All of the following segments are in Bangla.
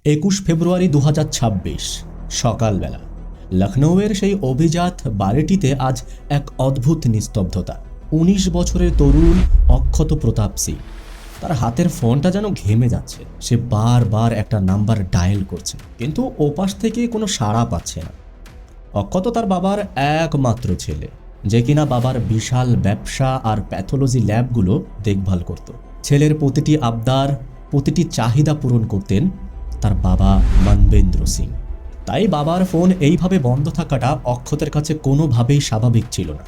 21 ফেব্রুয়ারি 2026 সকালবেলা লখনৌয়ের সেই অভিজাত বাড়িটিতে আজ এক অদ্ভুত নিস্তব্ধতা। 19 বছরের তরুণ অক্ষত প্রতাপ সিং, তার হাতের ফোনটা যেন ঘেমে যাচ্ছে। সে বারবার একটা নাম্বার ডায়াল করছে, কিন্তু ওপাশ থেকে কোনো সাড়া পাচ্ছে না। অক্ষত তার বাবার একমাত্র ছেলে, যে কিনা বাবার বিশাল ব্যবসা আর প্যাথোলজি ল্যাবগুলো দেখভাল করত। ছেলের প্রতিটি আবদার, প্রতিটি চাহিদা পূরণ করতেন তার বাবা মানবেন্দ্র সিং। তাই বাবার ফোন এইভাবে বন্ধ থাকাটা অক্ষতের কাছে কোনোভাবেই স্বাভাবিক ছিল না।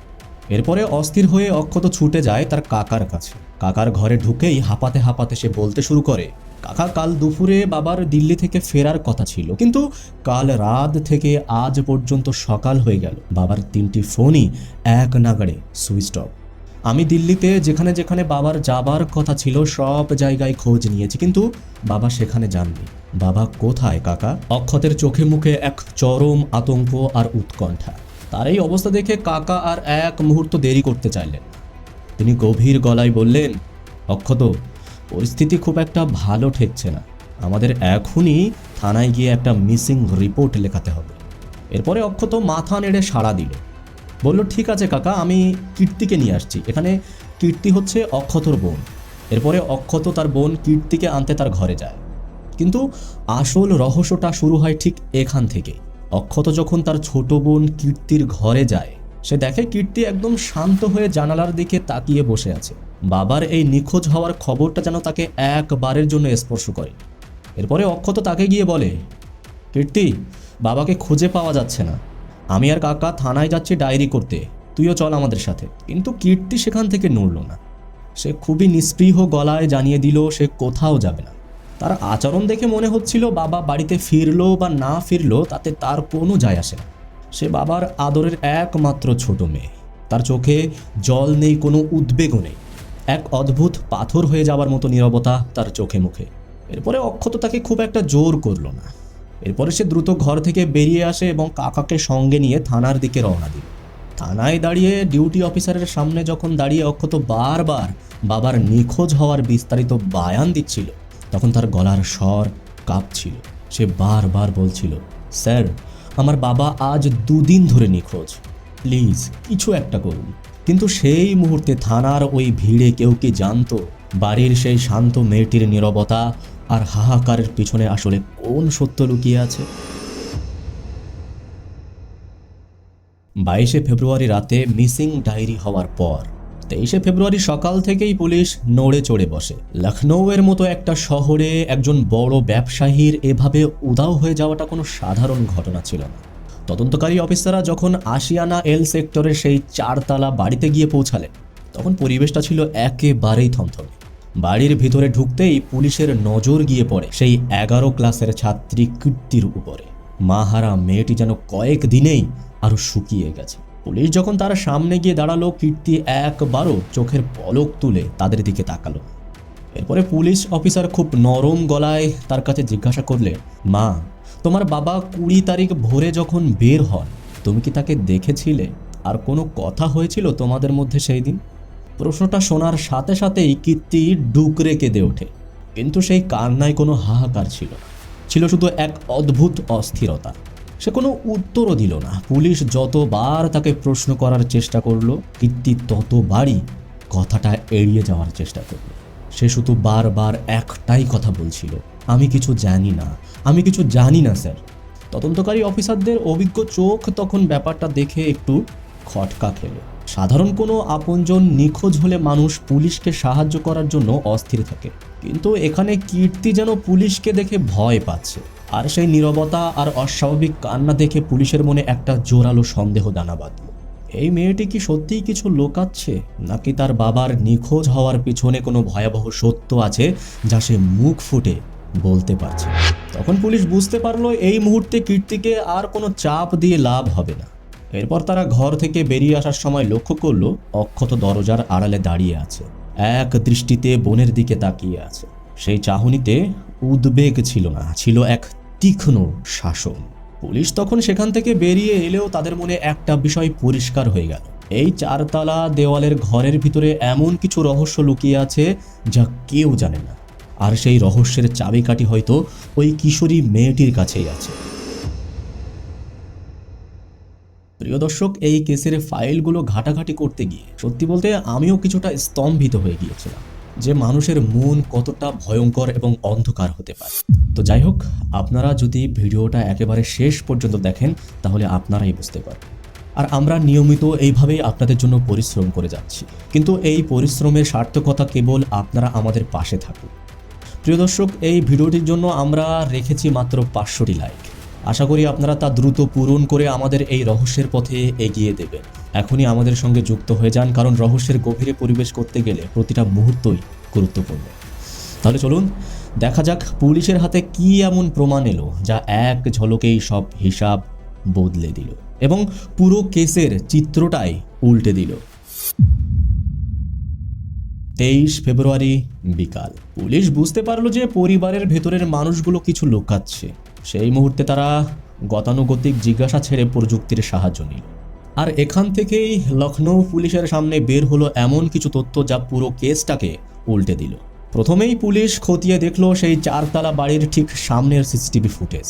এরপরে অস্থির হয়ে অক্ষত ছুটে যায় তার কাকার কাছে। কাকার ঘরে ঢুকেই হাঁপাতে হাঁপাতে সে বলতে শুরু করে, কাকা, কাল দুপুরে বাবার দিল্লি থেকে ফেরার কথা ছিল, কিন্তু কাল রাত থেকে আজ পর্যন্ত সকাল হয়ে গেল, বাবার 3টি ফোনই এক নাগাড়ে সুইচ অফ। আমি দিল্লিতে যেখানে যেখানে বাবার যাবার কথা ছিল সব জায়গায় খোঁজ নিয়েছি, কিন্তু বাবা সেখানে যাননি। বাবা কোথায় কাকা? অক্ষতের চোখে মুখে এক চরম আতঙ্ক আর উৎকণ্ঠা। তার এই অবস্থা দেখে কাকা আর এক মুহূর্ত দেরি করতে চাইলেন। তিনি গভীর গলায় বললেন, অক্ষত, পরিস্থিতি খুব একটা ভালো ঠেকছে না, আমাদের এখনই থানায় গিয়ে একটা মিসিং রিপোর্ট লেখাতে হবে। এরপরে অক্ষত মাথা নেড়ে সাড়া দিল, বলল, ঠিক আছে কাকা, আমি কীর্তিকে নিয়ে আসছি। এখানে কীর্তি হচ্ছে অক্ষতর বোন। এরপরে অক্ষত তার বোন কীর্তিকে আনতে তার ঘরে যায়। কিন্তু আসল রহস্যটা শুরু হয় ঠিক এখান থেকে। অক্ষত যখন তার ছোট বোন কীর্তির ঘরে যায়, সে দেখে কীর্তি একদম শান্ত হয়ে জানালার দিকে তাকিয়ে বসে আছে। বাবার এই নিখোঁজ হওয়ার খবরটা যেন তাকে একবারের জন্য স্পর্শ করে। এরপরে অক্ষত তাকে গিয়ে বলে, কীর্তি, বাবাকে খুঁজে পাওয়া যাচ্ছে না, আমি আর কাকা থানায় যাচ্ছি ডায়েরি করতে, তুইও চল আমাদের সাথে। কিন্তু কীর্তি সেখান থেকে নড়ল না। সে খুবই নিস্পৃহ গলায় জানিয়ে দিল সে কোথাও যাবে না। তার আচরণ দেখে মনে হচ্ছিল বাবা বাড়িতে ফিরলো বা না ফিরলো তাতে তার কোনো যায় আসে না। সে বাবার আদরের একমাত্র ছোট মেয়ে। তার চোখে জল নেই, কোনো উদ্বেগও নেই। এক অদ্ভুত পাথর হয়ে যাওয়ার মতো নীরবতা তার চোখে মুখে। এরপরে অক্ষত তাকে খুব একটা জোর করলো না। এরপরে সে দ্রুত ঘর থেকে বেরিয়ে আসে এবং কাকাকে সঙ্গে নিয়ে থানার দিকে রওনা দিল। থানায় দাঁড়িয়ে ডিউটি অফিসারের সামনে যখন দাঁড়িয়ে অক্ষত বারবার বাবার নিখোঁজ হওয়ার বিস্তারিত বায়ান দিচ্ছিল, তখন তার গলার স্বর কাঁপছিল। সে বারবার বলছিল, স্যার, আমার বাবা আজ 2 দিন ধরে নিখোঁজ, প্লিজ কিছু একটা করুন। কিন্তু সেই মুহূর্তে থানার ওই ভিড়ে কেউ কি জানতো বাড়ির সেই শান্ত মেয়েটির নীরবতা আর হাহাকারের পিছনে আসলে কোন সত্য লুকিয়ে আছে? 22 ফেব্রুয়ারি রাতে মিসিং ডায়েরি হওয়ার পর 23 ফেব্রুয়ারি সকাল থেকেই পুলিশ নড়ে চড়ে বসে। লখনৌয়ের মতো একটা শহরে একজন বড় ব্যবসায়ীর এভাবে উধাও হয়ে যাওয়াটা কোনো সাধারণ ঘটনা ছিল না। তদন্তকারী অফিসাররা যখন আশিয়ানা এল সেক্টরের সেই 4 তলা বাড়িতে গিয়ে পৌঁছালেন, তখন পরিবেশটা ছিল একেবারেই থমথমে। বাড়ির ভিতরে ঢুকতেই পুলিশের নজর গিয়ে পড়ে সেই 11 ক্লাসের ছাত্রী কীর্তির উপরে। মাহারা মেয়েটি যেন কয়েক দিনেই আরো শুকিয়ে গেছে। পুলিশ যখন তার সামনে গিয়ে দাঁড়ালো, কীর্তি একবারও চোখের পলক তুলে তাদের দিকে তাকালো। এরপরে পুলিশ অফিসার খুব নরম গলায় তার কাছে জিজ্ঞাসা করলে, মা, তোমার বাবা 20 তারিখ ভোরে যখন বের হন, তুমি কি তাকে দেখেছিলে? আর কোনো কথা হয়েছিল তোমাদের মধ্যে সেই দিন? প্রশ্নটা শোনার সাথে সাথেই কীর্তি ডুকরে কেঁদে ওঠে। কিন্তু সেই কান্নায় কোনো হাহাকার ছিল না, ছিল শুধু এক অদ্ভুত অস্থিরতা। সে কোনো উত্তরও দিল না। পুলিশ যতবার তাকে প্রশ্ন করার চেষ্টা করলো, কীর্তি ততবারই কথাটা এড়িয়ে যাওয়ার চেষ্টা করলো। সে শুধু বারবার একটাই কথা বলছিল, আমি কিছু জানি না, আমি কিছু জানি না স্যার। তদন্তকারী অফিসারদের অভিজ্ঞ চোখ তখন ব্যাপারটা দেখে একটু খটকা খেলো। সাধারণ কোনো আপনজন নিখোঁজ হলে মানুষ পুলিশকে সাহায্য করার জন্য অস্থির থাকে, কিন্তু এখানে কীর্তি যেন পুলিশকে দেখে ভয় পাচ্ছে। আর সেই নীরবতা আর অস্বাভাবিক কান্না দেখে পুলিশের মনে একটা জোরালো সন্দেহ দানা বাঁধল। এই মেয়েটি কি সত্যিই কিছু লোকাচ্ছে, নাকি তার বাবার নিখোঁজ হওয়ার পিছনে কোনো ভয়াবহ সত্য আছে যা সে মুখ ফুটে বলতে পারছে? তখন পুলিশ বুঝতে পারলো এই মুহূর্তে কীর্তিকে আর কোনো চাপ দিয়ে লাভ হবে না। এরপর তারা ঘর থেকে বেরিয়ে আসার সময় লক্ষ্য করলো অক্ষত দরজার আড়ালে দাঁড়িয়ে আছে, এক দৃষ্টিতে বোনের দিকে তাকিয়ে আছে। সেই চাহনিতে উদ্বেগ ছিল না, ছিল এক তীক্ষ্ণ শাসন। পুলিশ তখন সেখান থেকে বেরিয়ে এলেও তাদের মনে একটা বিষয় পরিষ্কার হয়ে গেল, এই 4 তলা দেওয়ালের ঘরের ভিতরে এমন কিছু রহস্য লুকিয়ে আছে যা কেউ জানে না। আর সেই রহস্যের চাবিকাঠি হয়তো ওই কিশোরী মেয়েটির কাছেই আছে। প্রিয় দর্শক, এই কেসের ফাইলগুলো ঘাটাঘাটি করতে গিয়ে সত্যি বলতে আমিও কিছুটা স্তম্ভিত হয়ে গিয়েছিলাম যে মানুষের মন কতটা ভয়ঙ্কর এবং অন্ধকার হতে পারে। তো যাই হোক, আপনারা যদি ভিডিওটা একেবারে শেষ পর্যন্ত দেখেন তাহলে আপনারাই বুঝতে পারবেন। আর আমরা নিয়মিত এইভাবেই আপনাদের জন্য পরিশ্রম করে যাচ্ছি, কিন্তু এই পরিশ্রমের সার্থকতা কেবল আপনারা আমাদের পাশে থাকুন। প্রিয় দর্শক, এই ভিডিওটির জন্য আমরা রেখেছি মাত্র 500টি লাইক। আশা করি আপনারা তা দ্রুত পূরণ করে আমাদের এই রহস্যের পথে এগিয়ে দেবেন। এখনই আমাদের সঙ্গে যুক্ত হয়ে যান, কারণ রহস্যের গভীরে পরিবেশ করতে গেলে প্রতিটা মুহূর্তই গুরুত্বপূর্ণ। তাহলে চলুন দেখা যাক পুলিশের হাতে কি এমন প্রমাণ এলো যা এক ঝলকেই সব হিসাব বদলে দিল এবং পুরো কেসের চিত্রটাই উল্টে দিল। 23 ফেব্রুয়ারি বিকাল। পুলিশ বুঝতে পারলো যে পরিবারের ভেতরের মানুষগুলো কিছু লুকাচ্ছে। সেই মুহূর্তে তারা গতানুগতিক জিজ্ঞাসা ছেড়ে প্রযুক্তির সাহায্য নিল। আর এখান থেকেই লখনৌ পুলিশের সামনে বের হলো এমন কিছু তথ্য যা পুরো কেসটাকে উল্টে দিল। প্রথমেই পুলিশ খতিয়ে দেখলো সেই 4 তলা বাড়ির ঠিক সামনের সিসিটিভি ফুটেজ।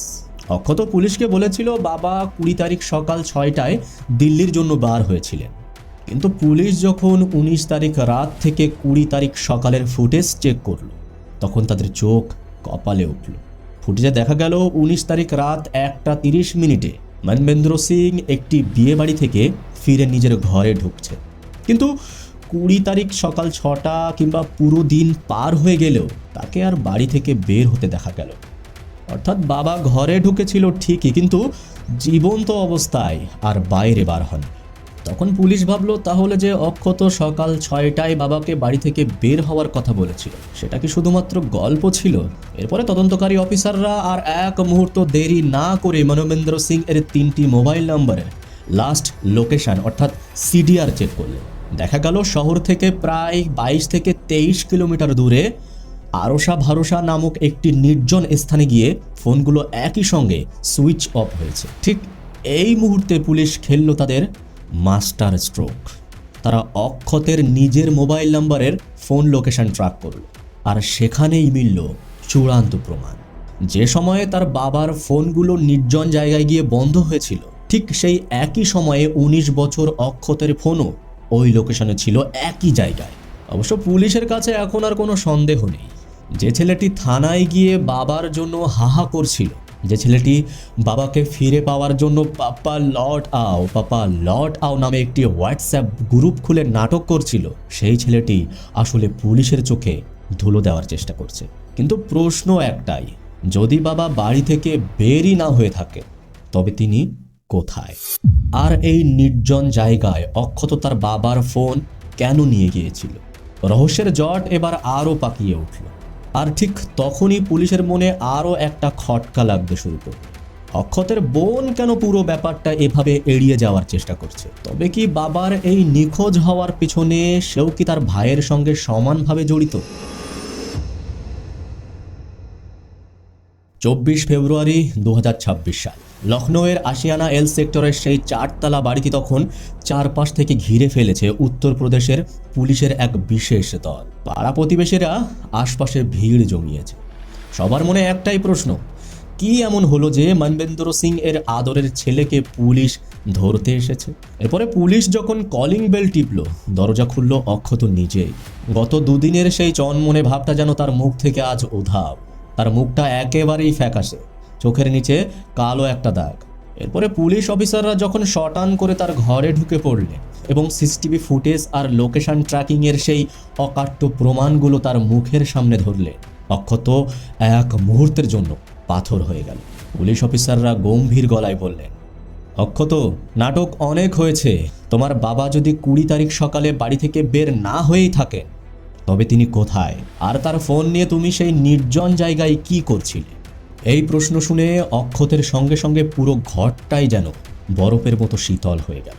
অক্ষত পুলিশকে বলেছিল বাবা 20 তারিখ সকাল 6টায় দিল্লির জন্য বার হয়েছিলেন, কিন্তু পুলিশ যখন 19 তারিখ রাত থেকে 20 তারিখ সকালের ফুটেজ চেক করলো তখন তাদের চোখ কপালে উঠল। ফুটেজে দেখা গেল 19 তারিখ রাত 1টা 30 মিনিটে মনবেন্দ্র সিং একটি বিয়ে বাড়ি থেকে ফিরে নিজের ঘরে ঢুকছে, কিন্তু 20 তারিখ সকাল 6টা কিংবা পুরো দিন পার হয়ে গেলেও তাকে আর বাড়ি থেকে বের হতে দেখা গেল। অর্থাৎ বাবা ঘরে ঢুকেছিল ঠিকই, কিন্তু জীবন্ত অবস্থায় আর বাইরে বার হন। তখন পুলিশ ভাবলো তাহলে যে অক্ষত সকাল 6টায় বাবাকে বাড়ি থেকে বের হওয়ার কথা বলেছিল সেটা কি শুধুমাত্র গল্প ছিল? এরপরে তদন্তকারী অফিসাররা আর এক মুহূর্ত দেরি না করে মনবেন্দ্র সিং এর 3টি মোবাইল নম্বরের লাস্ট লোকেশন অর্থাৎ সিডিআর চেক করলেন। দেখা গেল শহর থেকে প্রায় 22 থেকে 23 কিলোমিটার দূরে আরশা ভরসা নামক একটি নির্জন স্থানে গিয়ে ফোনগুলো একই সঙ্গে সুইচ অফ হয়েছে। ঠিক এই মুহূর্তে পুলিশ খেললো তাদের মাস্টার স্ট্রোক। তারা অক্ষতের নিজের মোবাইল নাম্বারের ফোন লোকেশন ট্র্যাক করল, আর সেখানেই মিলল চূড়ান্ত প্রমাণ। যে সময়ে তার বাবার ফোনগুলো নির্জন জায়গায় গিয়ে বন্ধ হয়েছিল ঠিক সেই একই সময়ে 19 বছর অক্ষতের ফোনও ওই লোকেশনে ছিল, একই জায়গায়। অবশ্য পুলিশের কাছে এখন আর কোনো সন্দেহ নেই। যে ছেলেটি থানায় গিয়ে বাবার জন্য হাহা করছিল, যে ছেলেটি বাবাকে ফিরে পাওয়ার জন্য পাপা লট আও নামে একটি হোয়াটসঅ্যাপ গ্রুপ খুলে নাটক করছিল, সেই ছেলেটি আসলে পুলিশের চোখে ধুলো দেওয়ার চেষ্টা করছে। কিন্তু প্রশ্ন একটাই, যদি বাবা বাড়ি থেকে বেরই না হয়ে থাকে তবে তিনি কোথায়? আর এই নির্জন জায়গায় অক্ষত তার বাবার ফোন কেন নিয়ে গিয়েছিল? রহস্যের জট এবার আরও পাকিয়ে উঠল। আর ঠিক তখনই পুলিশের মনে আরও একটা খটকা লাগতে শুরু করল। অক্ষতের বোন কেন পুরো ব্যাপারটা এভাবে এড়িয়ে যাওয়ার চেষ্টা করছে? তবে কি বাবার এই নিখোঁজ হওয়ার পিছনে সেও কি তার ভাইয়ের সঙ্গে সমানভাবে জড়িত? 24 ফেব্রুয়ারি 2026 সাল। লখনৌয়ের আশিয়ানা এল সেক্টরের সেই 4 তলা বাড়িটি তখন চারপাশ থেকে ঘিরে ফেলেছে উত্তরপ্রদেশের পুলিশের এক বিশেষ দল। পাড়া প্রতিবেশীরা আশপাশে ভিড় জমিয়েছে। সবার মনে একটাই প্রশ্ন, কি এমন হলো যে মনবেন্দ্র সিং এর আদরের ছেলেকে পুলিশ ধরতে এসেছে? এরপরে পুলিশ যখন কলিং বেল টিপল, দরজা খুলল অক্ষত নিজেই। গত দুদিনের সেই চনমনে ভাবটা যেন তার মুখ থেকে আজ উধাও। তার মুখটা একেবারেই ফ্যাকাশে, চোখের নিচে কালো একটা দাগ। এরপরে পুলিশ অফিসাররা যখন শটান করে তার ঘরে ঢুকে পড়লেন এবং সিসিটিভি ফুটেজ আর লোকেশন ট্র্যাকিংয়ের সেই অকাট্য প্রমাণগুলো তার মুখের সামনে ধরলেন, অক্ষত এক মুহূর্তের জন্য পাথর হয়ে গেল। পুলিশ অফিসাররা গম্ভীর গলায় বললেন, অক্ষত, নাটক অনেক হয়েছে। তোমার বাবা যদি 20 তারিখ সকালে বাড়ি থেকে বের না হয়েই থাকেন তবে তিনি কোথায়? আর তার ফোন নিয়ে তুমি সেই নির্জন জায়গায় কি করছিলে? এই প্রশ্ন শুনে অক্ষতের সঙ্গে সঙ্গে পুরো ঘরটাই যেন বরফের মতো শীতল হয়ে গেল।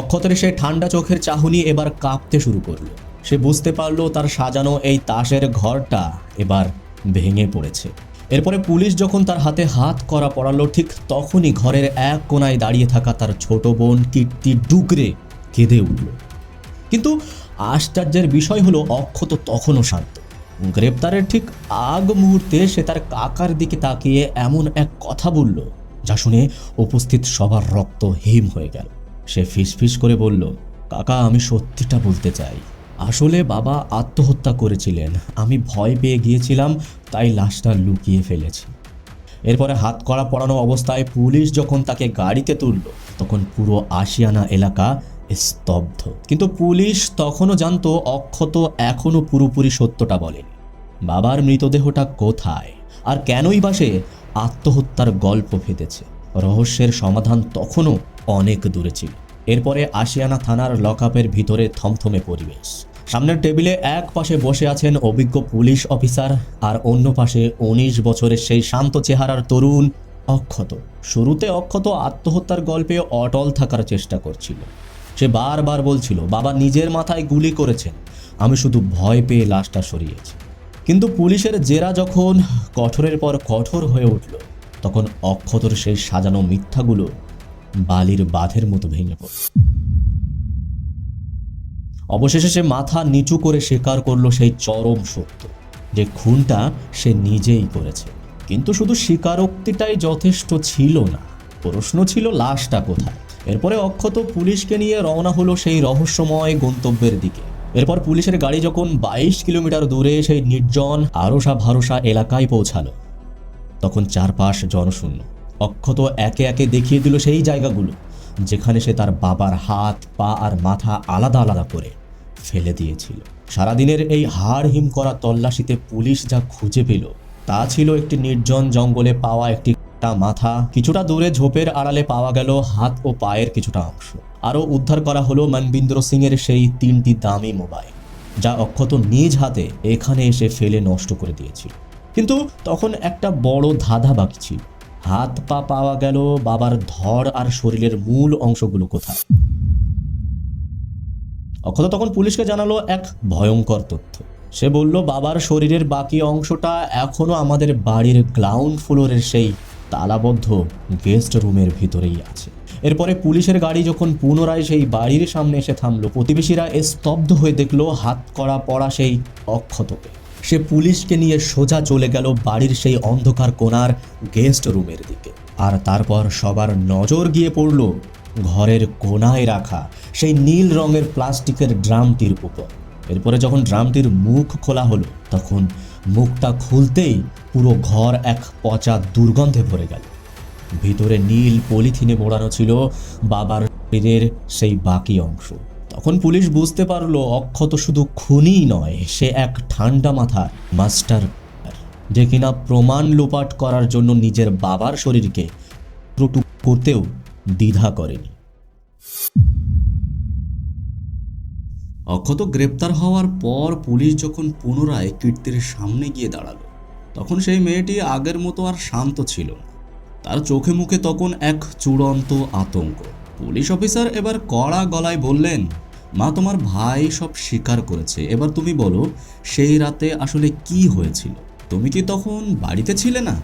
অক্ষতের সেই ঠান্ডা চোখের চাহনি এবার কাঁপতে শুরু করলো। সে বুঝতে পারলো তার সাজানো এই তাসের ঘরটা এবার ভেঙে পড়েছে। এরপরে পুলিশ যখন তার হাতে হাত করা পড়ালো, ঠিক তখনই ঘরের এক কোনায় দাঁড়িয়ে থাকা তার ছোট বোন কীর্তি ডুকরে কেঁদে উঠল। কিন্তু আশ্চর্যের বিষয় হলো অক্ষত তখনও শান্ত। গ্রেপ্তারের ঠিক আগ মুহূর্তে সে তার কাকার দিকে তাকিয়ে এমন এক কথা বলল যা শুনে উপস্থিত সবার রক্ত হিম হয়ে গেল। সে ফিসফিস করে বলল, কাকা, আমি সত্যিটা বলতে চাই। আসলে বাবা আত্মহত্যা করেছিলেন, আমি ভয় পেয়ে গিয়েছিলাম, তাই লাশটা লুকিয়ে ফেলেছি। এরপরে হাত কড়া পড়ানো অবস্থায় পুলিশ যখন তাকে গাড়িতে তুলল তখন পুরো আশিয়ানা এলাকা স্তব্ধ। কিন্তু পুলিশ তখনও জানতো অক্ষত এখনো পুরোপুরি সত্যটা বলেনি। বাবার মৃতদেহটা কোথায় আর কেনই বা সে আত্মহত্যার গল্প ফেঁদেছে, রহস্যের সমাধান তখনও অনেক দূরে ছিল। এরপরে আশিয়ানা থানার লকআপের ভিতরে থমথমে পরিবেশ। সামনের টেবিলে এক পাশে বসে আছেন অভিজ্ঞ পুলিশ অফিসার, আর অন্য পাশে 19 বছরের সেই শান্ত চেহারার তরুণ অক্ষত। শুরুতে অক্ষত আত্মহত্যার গল্পে অটল থাকার চেষ্টা করছিল। সে বারবার বলছিল, বাবা নিজের মাথায় গুলি করেছেন, আমি শুধু ভয় পেয়ে লাশটা সরিয়েছি। কিন্তু পুলিশের জেরা যখন কঠোরের পর কঠোর হয়ে উঠল তখন অক্ষতর সেই সাজানো মিথ্যাগুলো বালির বাঁধের মতো ভেঙে পড়ল। অবশেষে সে মাথা নিচু করে স্বীকার করলো সেই চরম সত্য যে খুনটা সে নিজেই করেছে। কিন্তু শুধু স্বীকারোক্তিটাই যথেষ্ট ছিল না, প্রশ্ন ছিল লাশটা কোথায়। এরপরে অক্ষত পুলিশকে নিয়ে রওনা হলো সেই রহস্যময় গন্তব্যের দিকে। এরপর পুলিশের গাড়ি যখন 22 কিলোমিটার দূরে সেই নির্জন আরসা ভারসা এলাকায় পৌঁছালো তখন চারপাশ জনশূন্য। অক্ষত একে একে দেখিয়ে দিল সেই জায়গাগুলো যেখানে সে তার বাবার হাত, পা আর মাথা আলাদা আলাদা করে ফেলে দিয়েছিল। সারাদিনের এই হাড় হিম করা তল্লাশিতে পুলিশ যা খুঁজে পেল তা ছিল একটি নির্জন জঙ্গলে পাওয়া একটি মাথা, কিছুটা দূরে ঝোপের আড়ালে পাওয়া গেল হাত ও পায়ের কিছুটা অংশ। আরও উদ্ধার করা হলো মনবিন্দর সিংয়ের সেই 3টি দামি মোবাইল, যা অক্ষত নিজ হাতে এখানে এসে ফেলে নষ্ট করে দিয়েছিল। কিন্তু তখন একটা বড় ধাঁধা বাকি ছিল। হাত পা পাওয়া গেল, বাবার ধড় আর শরীরের মূল অংশগুলো কোথায়? অক্ষত তখন পুলিশকে জানালো এক ভয়ঙ্কর তথ্য। সে বলল, বাবার শরীরের বাকি অংশটা এখনো আমাদের বাড়ির গ্রাউন্ড ফ্লোরের সেই তালাবদ্ধ গেস্ট রুমের ভিতরেই আছে। এরপরে পুলিশের গাড়ি যখন পুনরায় সেই বাড়ির সামনে এসে থামলো, প্রতিবেশীরা স্তব্ধ হয়ে দেখলো হাত কড়া পড়া সেই অক্ষতকে। সে পুলিশকে নিয়ে সোজা চলে গেল বাড়ির সেই অন্ধকার কোণার গেস্ট রুমের দিকে। আর তারপর সবার নজর গিয়ে পড়ল ঘরের কোণায় রাখা সেই নীল রঙের প্লাস্টিকের ড্রামটির উপর। এরপরে যখন ড্রামটির মুখ খোলা হলো তখন মুখটা খুলতেই পুরো ঘর এক পচা দুর্গন্ধে ভরে গেল। ভিতরে নীল পলিথিনে মোড়ানো ছিল বাবার শরীরের সেই বাকি অংশ। তখন পুলিশ বুঝতে পারলো অক্ষত শুধু খুনিই নয়, সে এক ঠান্ডা মাথার মাস্টার, যে কিনা প্রমাণ লোপাট করার জন্য নিজের বাবার শরীরকে ত্রুটি করতেও দ্বিধা করেনি। অক্ষত গ্রেপ্তার হওয়ার পর পুলিশ যখন পুনরায় কীর্তির সামনে গিয়ে দাঁড়ালো তখন সেই মেয়েটি আগের মতো আর শান্ত ছিল না। তার চোখে মুখে তখন এক চূড়ান্ত আতঙ্ক। পুলিশ অফিসার এবার কড়া গলায় বললেন, মা, তোমার ভাই সব স্বীকার করেছে, এবার তুমি বলো সেই রাতে আসলে কি হয়েছিল? তুমি কি তখন বাড়িতে ছিলে না?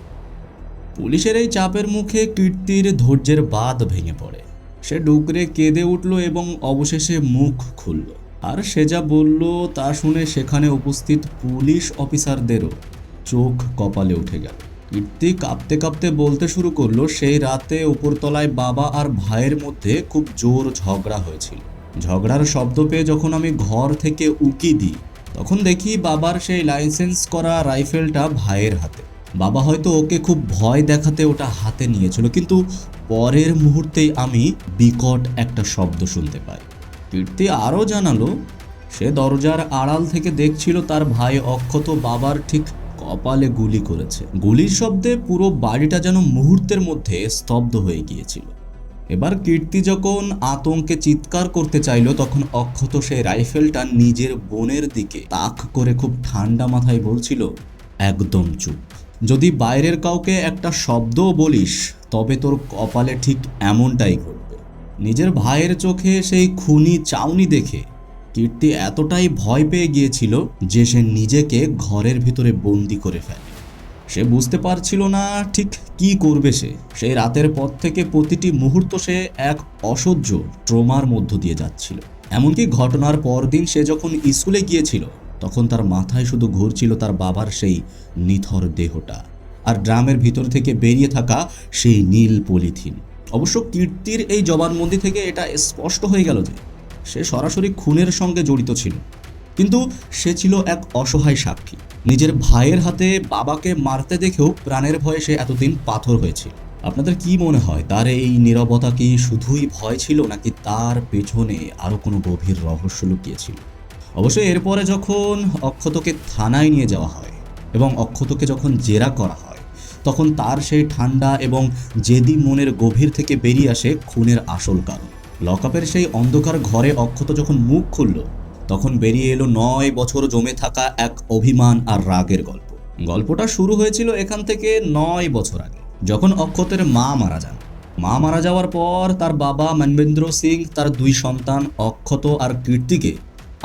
পুলিশের এই চাপের মুখে কীর্তির ধৈর্যের বাঁধ ভেঙে পড়ে। সে ডুকরে কেঁদে উঠল এবং অবশেষে মুখ খুলল। আর সে যা বলল তা শুনে সেখানে উপস্থিত পুলিশ অফিসারদেরও চোখ কপালে উঠে গেল। কীর্তি কাঁপতে কাঁপতে বলতে শুরু করলো, সেই রাতে উপরতলায় বাবা আর ভাইয়ের মধ্যে খুব জোর ঝগড়া হয়েছিল। ঝগড়ার শব্দ পেয়ে যখন আমি ঘর থেকে উকি দিই তখন দেখি বাবার সেই লাইসেন্স করা রাইফেলটা ভাইয়ের হাতে। বাবা হয়তো ওকে খুব ভয় দেখাতে ওটা হাতে নিয়েছিল, কিন্তু পরের মুহূর্তেই আমি বিকট একটা শব্দ শুনতে পাই। কীর্তি আরও জানালো, সে দরজার আড়াল থেকে দেখছিল তার ভাই অক্ষত বাবার ঠিক কপালে গুলি করেছে। গুলির শব্দে পুরো বাড়িটা যেন মুহূর্তের মধ্যে স্তব্ধ হয়ে গিয়েছিল। এবার কীর্তি যখন আতঙ্কে চিৎকার করতে চাইল তখন অক্ষত সেই রাইফেলটা নিজের বোনের দিকে তাক করে খুব ঠান্ডা মাথায় বলছিল, একদম চুপ। যদি বাইরের কাউকে একটা শব্দও বলিস তবে তোর কপালে ঠিক এমনটাই ঘটবে। নিজের ভাইয়ের চোখে সেই খুনি চাউনি দেখে কীর্তি এতটাই ভয় পেয়ে গিয়েছিল যে সে নিজেকে ঘরের ভিতরে বন্দি করে ফেলে। সে বুঝতে পারছিল না ঠিক কি করবে। সেই রাতের পর থেকে প্রতিটি মুহূর্ত সে এক অসহ্য ট্রমার মধ্য দিয়ে যাচ্ছিল। এমনকি ঘটনার পরদিন সে যখন স্কুলে গিয়েছিল তখন তার মাথায় শুধু ঘুরছিল তার বাবার সেই নিথর দেহটা আর ড্রামের ভিতর থেকে বেরিয়ে থাকা সেই নীল পলিথিন। অবশ্য কীর্তির এই জবানবন্দি থেকে এটা স্পষ্ট হয়ে গেল যে সে সরাসরি খুনের সঙ্গে জড়িত ছিল, কিন্তু সে ছিল এক অসহায় সাক্ষী। নিজের ভাইয়ের হাতে বাবাকে মারতে দেখেও প্রাণের ভয়ে সে এতদিন পাথর হয়েছিল। আপনাদের কি মনে হয়, তার এই নীরবতা কি শুধুই ভয় ছিল, নাকি তার পেছনে আরও কোনো গভীর রহস্য লুকিয়েছিল? অবশ্যই এরপরে যখন অক্ষতকে থানায় নিয়ে যাওয়া হয় এবং অক্ষতকে যখন জেরা করা হয়, তখন তার সেই ঠান্ডা এবং জেদি মনের গভীর থেকে বেরিয়ে আসে খুনের আসল কারণ। লকআপের সেই অন্ধকার ঘরে অক্ষত যখন মুখ খুলল, তখন বেরিয়ে এলো 9 বছর জমে থাকা এক অভিমান আর রাগের গল্প। গল্পটা শুরু হয়েছিল এখান থেকে 9 বছর আগে, যখন অক্ষতের মা মারা যান। মা মারা যাওয়ার পর তার বাবা মনবেন্দ্র সিং তার 2 সন্তান অক্ষত আর কীর্তিকে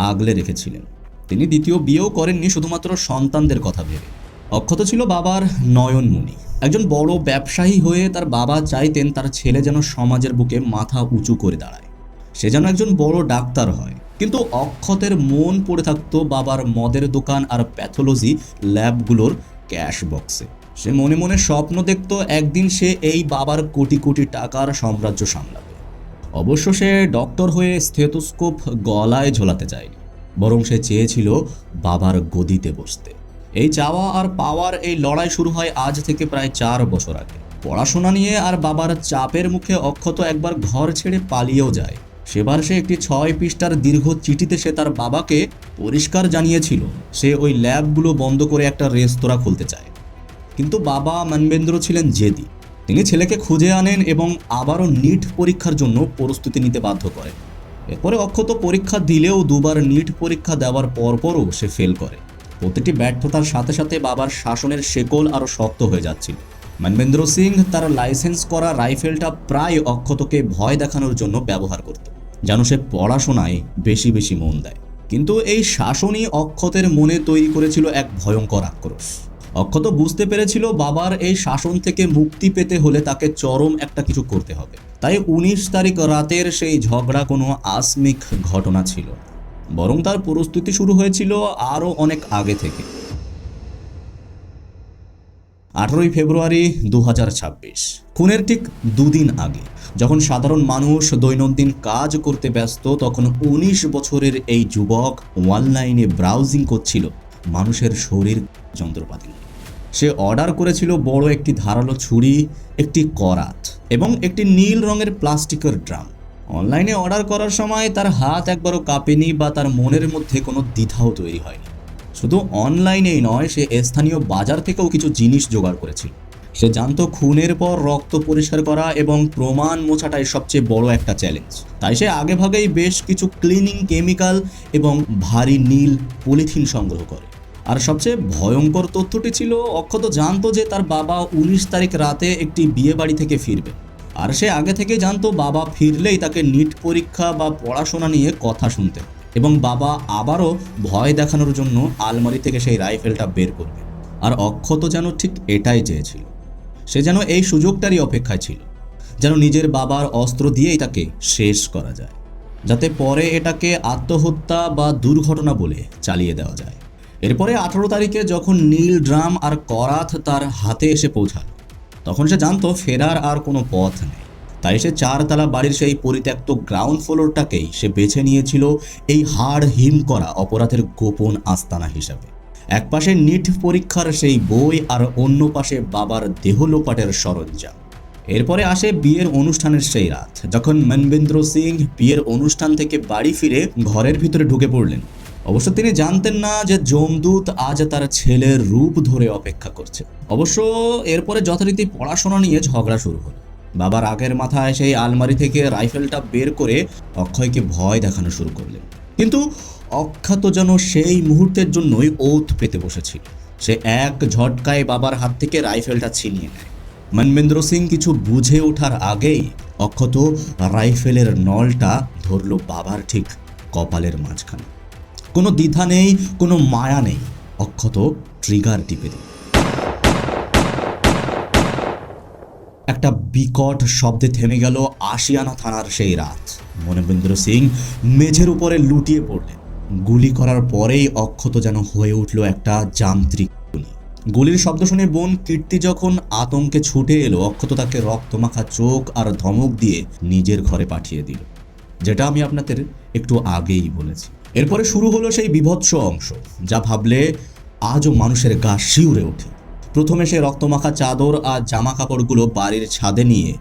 আগলে রেখেছিলেন। তিনি দ্বিতীয় বিয়েও করেননি শুধুমাত্র সন্তানদের কথা ভেবে। অক্ষত ছিল বাবার নয়নমণি, একজন বড় ব্যবসায়ী হয়ে তার বাবা চাইতেন তার ছেলে যেন সমাজের বুকে মাথা উঁচু করে দাঁড়ায়, সে যেন একজন বড় ডাক্তার হয়। কিন্তু অক্ষতের মন পড়ে থাকতো বাবার মদের দোকান আর প্যাথোলজি ল্যাবগুলোর ক্যাশ বক্সে। সে মনে মনে স্বপ্ন দেখত একদিন সে এই বাবার কোটি কোটি টাকার সাম্রাজ্য সামলাবে। অবশ্য সে ডক্টর হয়ে স্টেথোস্কোপ গলায় ঝোলাতে চায়নি, বরং সে চেয়েছিল বাবার গদিতে বসতে। এই চাওয়া আর পাওয়ার এই লড়াই শুরু হয় আজ থেকে প্রায় 4 বছর আগে। পড়াশোনা নিয়ে আর বাবার চাপের মুখে অক্ষত একবার ঘর ছেড়ে পালিয়েও যায়। সেবার সে একটি 6 পৃষ্ঠার দীর্ঘ চিঠিতে সে তার বাবাকে পরিষ্কার জানিয়েছিল সে ওই ল্যাবগুলো বন্ধ করে একটা রেস্তোরাঁ খুলতে চায়। কিন্তু বাবা মনবেন্দ্র ছিলেন জেদি। তিনি ছেলেকে খুঁজে আনেন এবং আবারও নিট পরীক্ষার জন্য প্রস্তুতি নিতে বাধ্য করেন। এরপরে অক্ষত পরীক্ষা দিলেও 2বার নিট পরীক্ষা দেওয়ার পরপরও সে ফেল করে। প্রতিটি ব্যর্থতার সাথে সাথে বাবার শাসনের শেকল আরও শক্ত হয়ে যাচ্ছিল। মনবেন্দ্র সিং তার লাইসেন্স করা রাইফেলটা প্রায় অক্ষতকে ভয় দেখানোর জন্য ব্যবহার করত, যেন সে পড়াশোনায় বেশি বেশি মন দেয়। কিন্তু এই শাসনই অক্ষতের মনে তৈরি করেছিল এক ভয়ঙ্কর আক্রোশ। অক্ষত বুঝতে পেরেছিল বাবার এই শাসন থেকে মুক্তি পেতে হলে তাকে চরম একটা কিছু করতে হবে। তাই 19 তারিখ রাতের সেই ঝগড়া কোনো আকস্মিক ঘটনা ছিল, বরং তার প্রস্তুতি শুরু হয়েছিল আরও অনেক আগে থেকে। 18 ফেব্রুয়ারি 2026, খুনের ঠিক 2 দিন আগে, যখন সাধারণ মানুষ দৈনন্দিন কাজ করতে ব্যস্ত, তখন 19 বছরের এই যুবক অনলাইনে ব্রাউজিং করছিল মানুষের শরীর যন্ত্রপাতি। সে অর্ডার করেছিল বড় একটি ধারালো ছুরি, একটি করাত এবং একটি নীল রঙের প্লাস্টিকের ড্রাম। অনলাইনে অর্ডার করার সময় তার হাত একবারও কাঁপেনি বা তার মনের মধ্যে কোনো দ্বিধাও তৈরি হয়নি। শুধু অনলাইনেই নয়, সে স্থানীয় বাজার থেকেও কিছু জিনিস জোগাড় করেছিল। সে জানতো খুনের পর রক্ত পরিষ্কার করা এবং প্রমাণ মোছাটাই সবচেয়ে বড় একটা চ্যালেঞ্জ। তাই সে আগেভাগেই বেশ কিছু ক্লিনিং কেমিক্যাল এবং ভারী নীল পলিথিন সংগ্রহ করে। আর সবচেয়ে ভয়ঙ্কর তথ্যটি ছিল, অক্ষত জানতো যে তার বাবা 19 তারিখ রাতে একটি বিয়ে বাড়ি থেকে ফিরবে। আর সে আগে থেকে জানতো বাবা ফিরলেই তাকে নিট পরীক্ষা বা পড়াশোনা নিয়ে কথা শুনতে, এবং বাবা আবারও ভয় দেখানোর জন্য আলমারি থেকে সেই রাইফেলটা বের করবে। আর অক্ষত যেন ঠিক এটাই চেয়েছিল। সে যেন এই সুযোগটারই অপেক্ষায় ছিল, যেন নিজের বাবার অস্ত্র দিয়েই তাকে শেষ করা যায়, যাতে পরে এটাকে আত্মহত্যা বা দুর্ঘটনা বলে চালিয়ে দেওয়া যায়। এরপরে 18 তারিখে যখন নীল ড্রাম আর করাত তার হাতে এসে পৌঁছাল, তখন সে জানতো ফেরার আর কোনো পথ নেই। তাই সে 4 তলা বাড়ির সেই পরিত্যক্ত গ্রাউন্ড ফ্লোরটাকেই সে বেছে নিয়েছিল এই হাড় হিম করা অপরাধের গোপন আস্তানা হিসাবে। এক পাশে নিট পরীক্ষার সেই বই আর অন্য পাশে বাবার দেহ লোপাটের সরঞ্জাম। এরপরে আসে বিয়ের অনুষ্ঠানের সেই রাত, যখন মনবেন্দ্র সিং বিয়ের অনুষ্ঠান থেকে বাড়ি ফিরে ঘরের ভিতরে ঢুকে পড়লেন। অবশ্য তিনি জানতেন না যে যমদূত আজ তার ছেলের রূপ ধরে অপেক্ষা করছে। অবশ্য এরপরে যথারীতি পড়াশোনা নিয়ে ঝগড়া শুরু হলো। বাবার আগের মাথায় সেই আলমারি থেকে রাইফেলটা বের করে অক্ষয়কে ভয় দেখানো শুরু করলেন। কিন্তু অক্ষত যেন সেই মুহূর্তের জন্যই ওত পেতে বসেছিল। সে এক ঝটকায় বাবার হাত থেকে রাইফেলটা ছিনিয়ে নেয়। মনবেন্দ্র সিং কিছু বুঝে ওঠার আগেই অক্ষত রাইফেলের নলটা ধরল বাবার ঠিক কপালের মাঝখানে। কোনো দ্বিধা নেই, কোনো মায়া নেই, অক্ষত ট্রিগার টিপে দিল। একটা বিকট শব্দে থেমে গেল আশিয়ানা থানার সেই রাত। মনবেন্দ্র সিং মেঝের উপরে লুটিয়ে পড়লেন। গুলি করার পরেই অক্ষত যেন হয়ে উঠল একটা যান্ত্রিক গুলি। গুলির শব্দ শুনে বোন কীর্তি যখন আতঙ্কে ছুটে এলো, অক্ষত তাকে রক্তমাখা চোখ আর ধমক দিয়ে নিজের ঘরে পাঠিয়ে দিল, যেটা আমি আপনাদের একটু আগেই বলেছি। এরপরে শুরু হলো সেই বীভৎস অংশ, যা ভাবলে আজও মানুষের গা শিউরে ওঠে। প্রথমে সে রক্তমাখা চাদর আর জামা কাপড়গুলো বাড়ির ছাদে নিয়ে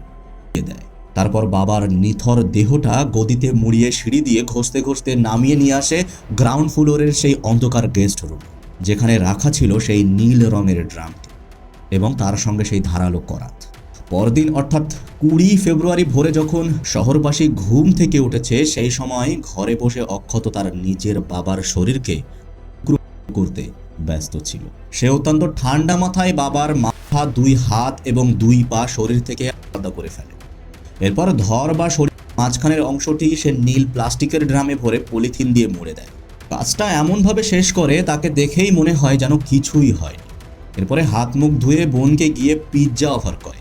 দেয়। তারপর বাবার নিথর দেহটা গদিতে মুড়িয়ে সিঁড়ি দিয়ে ঘষতে ঘষতে নামিয়ে নিয়ে আসে গ্রাউন্ড ফ্লোরের সেই অন্ধকার গেস্ট রুম, যেখানে রাখা ছিল সেই নীল রঙের ড্রামটি এবং তার সঙ্গে সেই ধারালো করাত। পরদিন অর্থাৎ 20 ফেব্রুয়ারি ভোরে যখন শহরবাসী ঘুম থেকে উঠেছে, সেই সময় ঘরে বসে অক্ষত তার নিজের বাবার শরীরকে করতে ব্যস্ত ছিল। সে অত্যন্ত ঠান্ডা মাথায় বাবার মাথা, 2 হাত এবং 2 পা শরীর থেকে আলাদা করে ফেলে। এরপর ধর বা শরীর মাঝখানের অংশটি সে নীল প্লাস্টিকের ড্রামে ভরে পলিথিন দিয়ে মুড়ে দেয়। কাজটা এমনভাবে শেষ করে তাকে দেখেই মনে হয় যেন কিছুই হয়নি। এরপরে হাত মুখ ধুয়ে বোনকে গিয়ে পিৎজা অফার করে।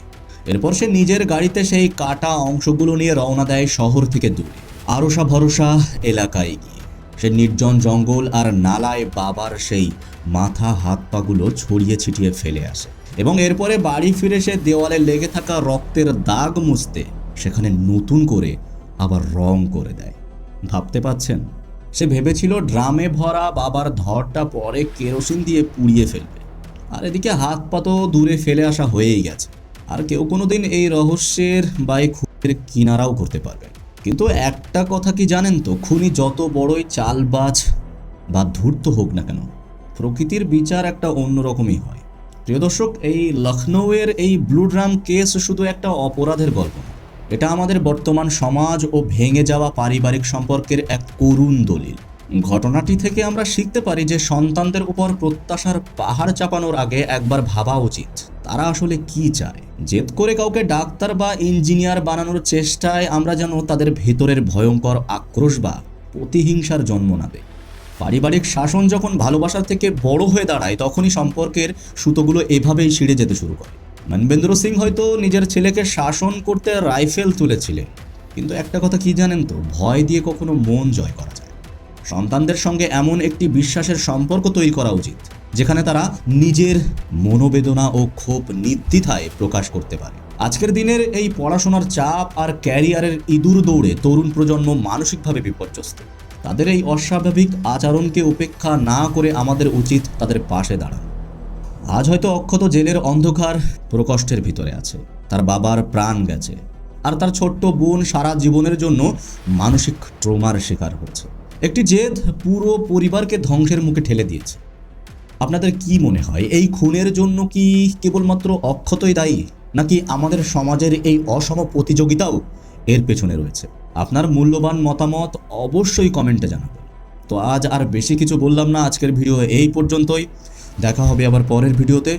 এরপর সে নিজের গাড়িতে সেই কাটা অংশগুলো নিয়ে রওনা দেয় শহর থেকে দূরে আরশা ভরসা এলাকায় গিয়ে। সে নির্জন জঙ্গল আর নালায় বাবার সেই মাথা হাত পাগুলো ছড়িয়ে ছিটিয়ে ফেলে আসে এবং এরপরে বাড়ি ফিরে সে দেওয়ালে লেগে থাকা রক্তের দাগ মুছতে সেখানে নতুন করে আবার রং করে দেয়। ভাবতে পাচ্ছেন, সে ভেবেছিল ড্রামে ভরা বাবার ধরটা পরে কেরোসিন দিয়ে পুড়িয়ে ফেলবে, আর এদিকে হাত পা তো দূরে ফেলে আসা হয়েই গেছে, আর কেউ কোনোদিন এই রহস্যের বা এই খুনের কিনারাও করতে পারবে। কিন্তু একটা কথা কি জানেন তো, খুনি যত বড়ই চালবাজ বা ধূর্ত হোক না কেন, প্রকৃতির বিচার একটা অন্যরকমই হয়। প্রিয় দর্শক, এই লখনৌয়ের এই ব্লু ড্রাম কেস শুধু একটা অপরাধের গল্প না, এটা আমাদের বর্তমান সমাজ ও ভেঙে যাওয়া পারিবারিক সম্পর্কের এক করুণ দলিল। ঘটনাটি থেকে আমরা শিখতে পারি যে সন্তানদের উপর প্রত্যাশার পাহাড় চাপানোর আগে একবার ভাবা উচিত তারা আসলে কি চায়। জেদ করে কাউকে ডাক্তার বা ইঞ্জিনিয়ার বানানোর চেষ্টায় আমরা যেন তাদের ভেতরের ভয়ঙ্কর আক্রোশ বা প্রতিহিংসার জন্ম না দেয়। পারিবারিক শাসন যখন ভালোবাসার থেকে বড় হয়ে দাঁড়ায়, তখনই সম্পর্কের সুতোগুলো এভাবেই ছিঁড়ে যেতে শুরু করে। মনবেন্দ্র সিং হয়তো নিজের ছেলেকে শাসন করতে রাইফেল তুলেছিলেন, কিন্তু একটা কথা কি জানেন তো, ভয় দিয়ে কখনো মন জয় করা যায়। সন্তানদের সঙ্গে এমন একটি বিশ্বাসের সম্পর্ক তৈরি করা উচিত যেখানে তারা নিজের মনোবেদনা ও ক্ষোভ নির্দ্বিধায় প্রকাশ করতে পারে। আজকের দিনের এই পড়াশোনার চাপ আর ক্যারিয়ারের ইঁদুর দৌড়ে তরুণ প্রজন্ম মানসিকভাবে বিপর্যস্ত। তাদের এই অস্বাভাবিক আচরণকে উপেক্ষা না করে আমাদের উচিত তাদের পাশে দাঁড়ানো। আজ হয়তো অক্ষত জেলের অন্ধকার প্রকোষ্ঠের ভিতরে আছে, তার বাবার প্রাণ গেছে, আর তার ছোট্ট বোন সারা জীবনের জন্য মানসিক ট্রমার শিকার হচ্ছে। একটি জেদ পুরো পরিবারকে ধ্বংসের মুখে ঠেলে দিয়েছে। আপনাদের কি মনে হয়, এই খুনের জন্য কি কেবলমাত্র অক্ষতই দায়ী, নাকি আমাদের সমাজের এই অসম প্রতিযোগিতাও এর পেছনে রয়েছে? আপনার মূল্যবান মতামত অবশ্যই কমেন্টে জানাবেন। তো আজ আর বেশি কিছু বললাম না, আজকের ভিডিও এই পর্যন্তই। দেখা হবে আবার পরের ভিডিওতে।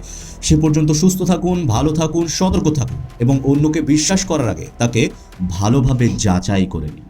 সে পর্যন্ত সুস্থ থাকুন, ভালো থাকুন, সতর্ক থাকুন এবং অন্যকে বিশ্বাস করার আগে তাকে ভালোভাবে যাচাই করে নিন।